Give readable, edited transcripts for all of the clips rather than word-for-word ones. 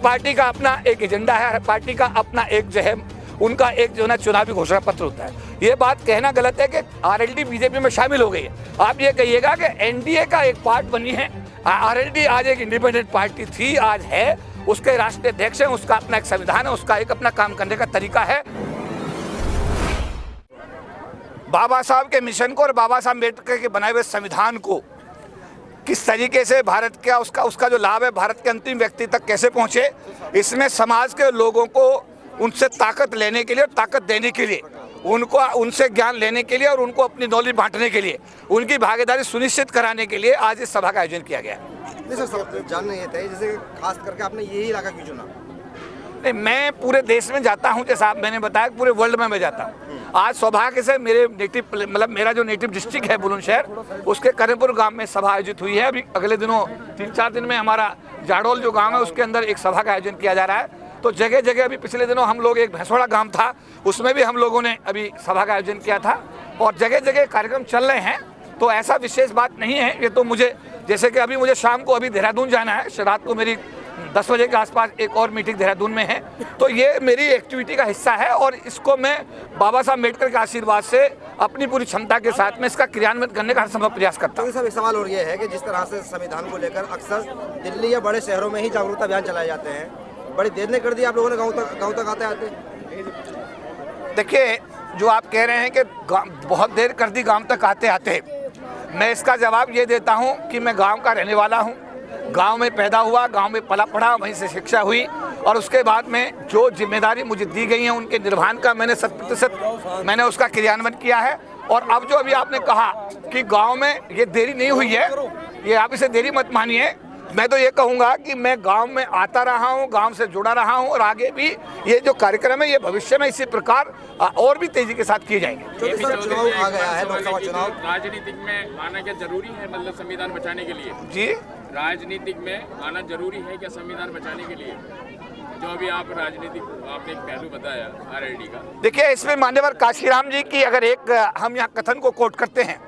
Party का अपना एक एजेंडा है, हर पार्टी का अपना एक जो है उनका एक जो है ना चुनावी घोषणा पत्र होता है। ये बात कहना गलत है कि आरएलडी बीजेपी में शामिल हो गई है। आप ये कहिएगा कि एनडीए का एक पार्ट बनी है। आरएलडी आज एक इंडिपेंडेंट पार्टी थी, आज है, उसके राष्ट्रीय अध्यक्ष हैं, उसका अपना एक संविधान है, उसका एक अपना काम करने का तरीका है। बाबा साहब के मिशन को और बाबा साहब अम्बेडकर के बनाए हुए संविधान को किस तरीके से भारत का उसका जो लाभ है भारत के अंतिम व्यक्ति तक कैसे पहुंचे, इसमें समाज के लोगों को उनसे ताकत लेने के लिए और ताकत देने के लिए, उनको उनसे ज्ञान लेने के लिए और उनको अपनी नॉलेज बांटने के लिए, उनकी भागीदारी सुनिश्चित कराने के लिए आज इस सभा का आयोजन किया गया है। सर जानना ये था जैसे खास करके आपने यही इलाका क्यों चुना? नहीं, मैं पूरे देश में जाता हूं, जैसा आप मैंने बताया पूरे वर्ल्ड में मैं जाता हूं। आज सौभाग्य से मेरे नेटिव मतलब मेरा जो नेटिव डिस्ट्रिक्ट है बुलंदशहर, उसके करीमपुर गांव में सभा आयोजित हुई है। अभी अगले दिनों 3-4 दिन में हमारा जाडोल जो गांव है उसके अंदर एक सभा का आयोजन किया जा रहा है। तो जगह जगह अभी पिछले दिनों हम लोग एक भैंसवाड़ा गांव था, उसमें भी हम लोगों ने अभी सभा का आयोजन किया था और जगह जगह कार्यक्रम चल रहे हैं। तो ऐसा विशेष बात नहीं है। ये तो मुझे जैसे कि अभी मुझे शाम को अभी देहरादून जाना है, रात को मेरी 10 बजे के आसपास एक और मीटिंग देहरादून में है। तो ये मेरी एक्टिविटी का हिस्सा है और इसको मैं बाबा साहब अम्बेडकर के आशीर्वाद से अपनी पूरी क्षमता के साथ में इसका क्रियान्वयन करने का हर संभव प्रयास करता हूँ। एक सवाल और ये है कि जिस तरह से संविधान को लेकर अक्सर दिल्ली या बड़े शहरों में ही जागरूकता अभियान चलाए जाते हैं, बड़ी देर ने कर दी आप लोगों ने गाँव तक आते आते। देखिए, जो आप कह रहे हैं कि बहुत देर कर दी गाँव तक आते आते, मैं इसका जवाब ये देता हूँ कि मैं गाँव का रहने वाला हूँ, गांव में पैदा हुआ, गांव में पला पढ़ा, वहीं से शिक्षा हुई और उसके बाद में जो जिम्मेदारी मुझे दी गई है उनके निर्वहन का मैंने 100% मैंने उसका क्रियान्वयन किया है। और अब जो अभी आपने कहा कि गांव में ये देरी नहीं हुई है, ये आप इसे देरी मत मानिए। मैं तो ये कहूँगा कि मैं गांव में आता रहा हूँ, गांव से जुड़ा रहा हूँ और आगे भी ये जो कार्यक्रम है ये भविष्य में इसी प्रकार और भी तेजी के साथ किए जाएंगे। चुनाव आ गया है, लोकसभा चुनाव, राजनीतिक में आना क्या जरूरी है, मतलब संविधान बचाने के लिए? जी, राजनीतिक में आना जरूरी है क्या संविधान बचाने के लिए? जो अभी आप राजनीतिक आपने एक पहलू बताया आरएलडी का। देखिए, इसमें मान्यवर काशीराम जी की अगर एक हम यहाँ कथन को कोट करते हैं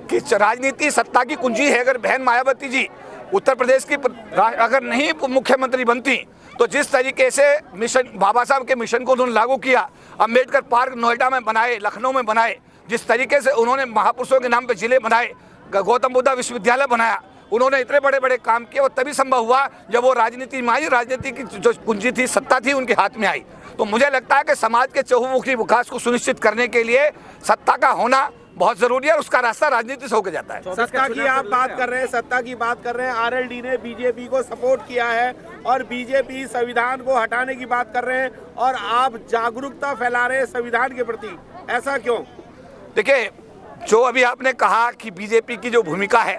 कि राजनीति सत्ता की कुंजी है। अगर बहन मायावती जी उत्तर प्रदेश की अगर नहीं मुख्यमंत्री बनती तो जिस तरीके से मिशन बाबा साहब के मिशन को उन्होंने लागू किया, अम्बेडकर पार्क नोएडा में बनाए, लखनऊ में बनाए, जिस तरीके से उन्होंने महापुरुषों के नाम पे जिले बनाए, गौतम बुद्ध विश्वविद्यालय बनाया, उन्होंने इतने बड़े बड़े काम किए, वो तभी संभव हुआ जब वो राजनीति में आई, राजनीति की जो कुंजी थी, सत्ता थी, उनके हाथ में आई। तो मुझे लगता है कि समाज के चहुमुखी विकास को सुनिश्चित करने के लिए सत्ता का होना बहुत जरूरी है और उसका रास्ता राजनीति से होकर जाता है। सत्ता की आप बात कर रहे हैं, सत्ता की बात कर रहे हैं। आरएलडी ने बीजेपी को सपोर्ट किया है और बीजेपी संविधान को हटाने की बात कर रहे हैं और आप जागरूकता फैला रहे हैं संविधान के प्रति, ऐसा क्यों? देखिए, जो अभी आपने कहा कि बीजेपी की जो भूमिका है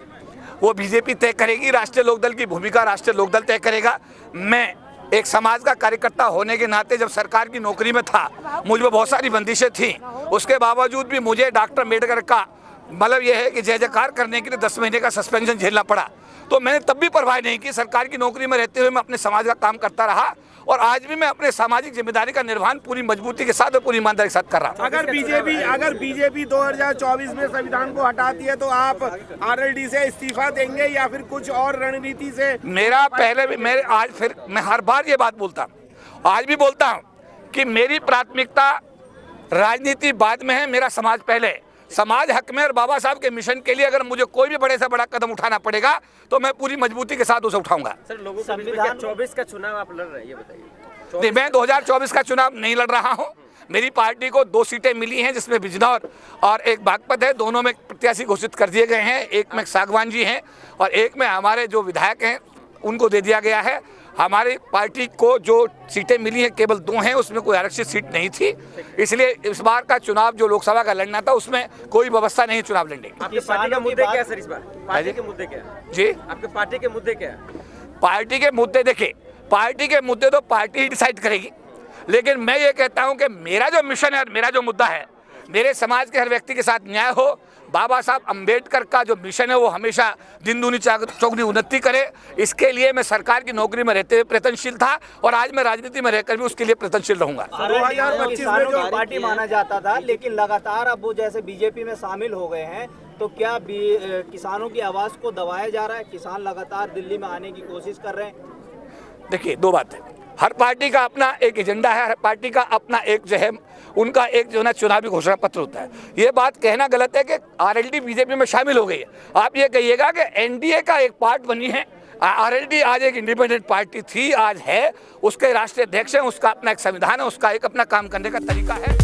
वो बीजेपी तय करेगी, राष्ट्रीय लोकदल की भूमिका राष्ट्रीय लोकदल तय करेगा। मैं एक समाज का कार्यकर्ता होने के नाते जब सरकार की नौकरी में था, मुझ पर बहुत सारी बंदिशें थीं, उसके बावजूद भी मुझे डॉक्टर अम्बेडकर का मतलब यह है कि जय जयकार करने के लिए 10 महीने का सस्पेंशन झेलना पड़ा। तो मैंने तब भी परवाह नहीं की, सरकार की नौकरी में रहते हुए मैं अपने समाज का काम करता रहा और आज भी मैं अपने सामाजिक जिम्मेदारी का निर्वहन पूरी मजबूती के साथ और पूरी ईमानदारी के साथ कर रहा हूँ। अगर बीजेपी 2024 में संविधान को हटाती है तो आप आरएलडी से इस्तीफा देंगे या फिर कुछ और रणनीति से? मेरा पहले भी मैं हर बार ये बात बोलता हूँ, आज भी बोलता हूँ कि मेरी प्राथमिकता राजनीति बाद में है, मेरा समाज पहले है। समाज हक में और बाबा साहब के मिशन के लिए अगर मुझे कोई भी बड़े से बड़ा कदम उठाना पड़ेगा तो मैं पूरी मजबूती के साथ उसे उठाऊंगा। सर, लोगों को 2024 का चुनाव आप लड़ रहे हैं, ये बताइए। नहीं, मैं 2024 का चुनाव नहीं लड़ रहा हूं। मेरी पार्टी को 2 सीटें मिली हैं जिसमें बिजनौर और एक बागपत है, दोनों में प्रत्याशी घोषित कर दिए गए हैं। एक में सागवान जी हैं और एक में हमारे जो विधायक हैं उनको दे दिया गया है। हमारी पार्टी को जो सीटें मिली हैं केवल 2 हैं, उसमें कोई आरक्षित सीट नहीं थी, इसलिए इस बार का चुनाव जो लोकसभा का लड़ना था उसमें कोई व्यवस्था नहीं चुनाव लड़ने की। आपकी पार्टी का मुद्दे क्या है सर? इस बार पार्टी के मुद्दे क्या है जी? आपके पार्टी के मुद्दे क्या है? पार्टी के मुद्दे देखिए, पार्टी के मुद्दे तो पार्टी ही डिसाइड करेगी, लेकिन मैं ये कहता हूँ कि मेरा जो मिशन है, मेरा जो मुद्दा है, मेरे समाज के हर व्यक्ति के साथ न्याय हो। बाबा साहब अम्बेडकर का जो मिशन है वो हमेशा दिन दूनी चौगुनी उन्नति करे, इसके लिए मैं सरकार की नौकरी में रहते हुए प्रयत्नशील था और आज मैं राजनीति में रहकर भी उसके लिए प्रयत्नशील रहूंगा। 2025 में जो पार्टी माना जाता था, लेकिन लगातार अब वो जैसे बीजेपी में शामिल हो गए हैं, तो क्या किसानों की आवाज को दबाया जा रहा है? किसान लगातार दिल्ली में आने की कोशिश कर रहे हैं। देखिए, 2 बातें। हर पार्टी का अपना एक एजेंडा है, हर पार्टी का अपना एक जो है उनका एक जो है ना चुनावी घोषणा पत्र होता है। ये बात कहना गलत है कि आरएलडी बीजेपी में शामिल हो गई है। आप ये कहिएगा कि एनडीए का एक पार्ट बनी है। आरएलडी आज एक इंडिपेंडेंट पार्टी थी, आज है, उसके राष्ट्रीय अध्यक्ष हैं, उसका अपना एक संविधान है, उसका एक अपना काम करने का तरीका है।